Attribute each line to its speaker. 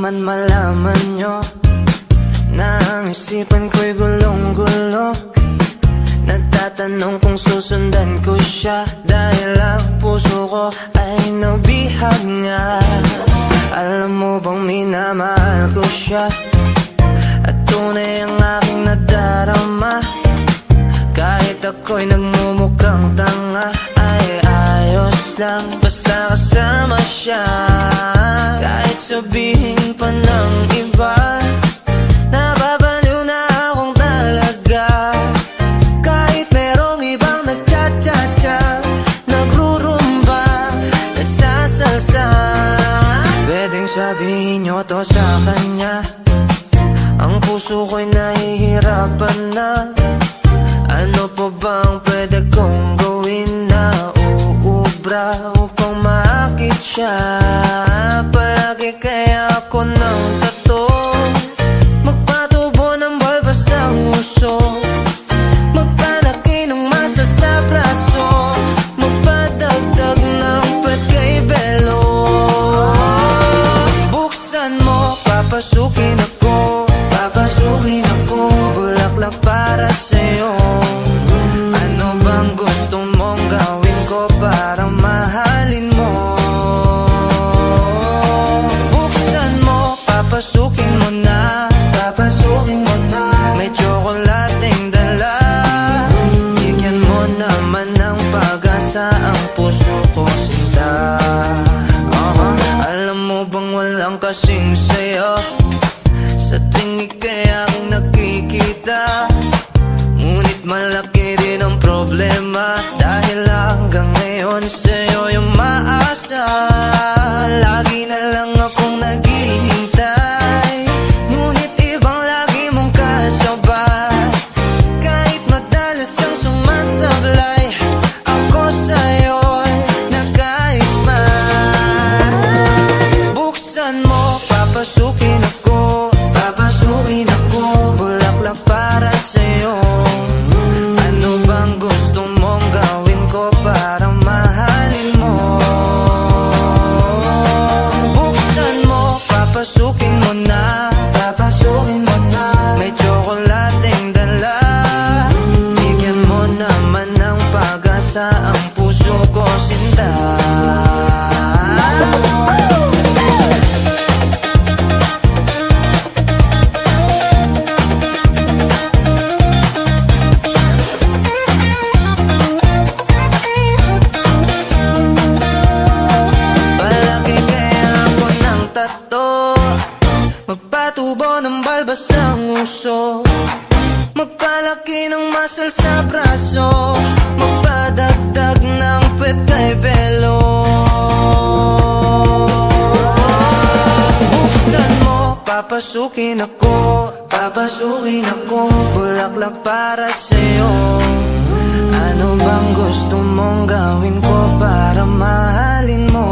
Speaker 1: naman malaman nyo na ang isipan ko'y gulong-gulo. Nagtatanong kung susundan ko siya dahil ang puso ko ay nabihag niya. Alam mo bang minamahal ko siya at tunay ang aking nadarama. Kahit ako'y nagmumukhang tanga ay ayos lang basta kasama siya. Kahit sabihin pa ng iba, nababaliw na akong talaga. Kahit merong ibang nagchat-chat-chat, nagrurumba, nagsasalsa, pwedeng sabihin nyo to sa kanya. Ang puso ko'y nahihirapan na. Ano pa bang pwede kong gawin na uubra upang maakit siya? Palagi kaya ako ng tato, magpatubo ng balbas ang uso, magpalaki ng masa sa braso, magpadagdag ng pet kay Belo. Buksan mo, papasukin ako, papasukin ako, bulaklak para sa'yo. Ano bang gusto mong gawin ko para mahalin mo? Buksan mo, papasukin mo na, papasukin mo na. May tsokolating dala, bigyan mo naman ng pag-asa ang puso ko, sinta. Alam mo bang walang kasing sayo sa tuwing ika'y aking nakikita? Ngunit malaki rin ang problema dahil hanggang ngayon sa'yo yung maasa. Lagi na lang akong naghihintay, ngunit ibang lagi mong kasabay. Kahit madalas kang sumasablay, ako sa'yo'y nag-i-smile. Buksan mo, papasukin ako, papasukin ako, bulaklak para sa'yo. Ano bang gusto mong gawin ko para mahalin mo? Buksan mo, papasukin mo na, papasukin mo na. May tsokolating dala, bigyan mo naman ng pag-asa ang puso ko, sinta. Magpatubo ng balbas ang uso, magpalaki ng muscle sa braso, magpadagdag ng pet kay Belo. Buksan mo, papasukin ako, papasukin ako, bulaklak para sa'yo. Ano bang gusto mong gawin ko para mahalin mo?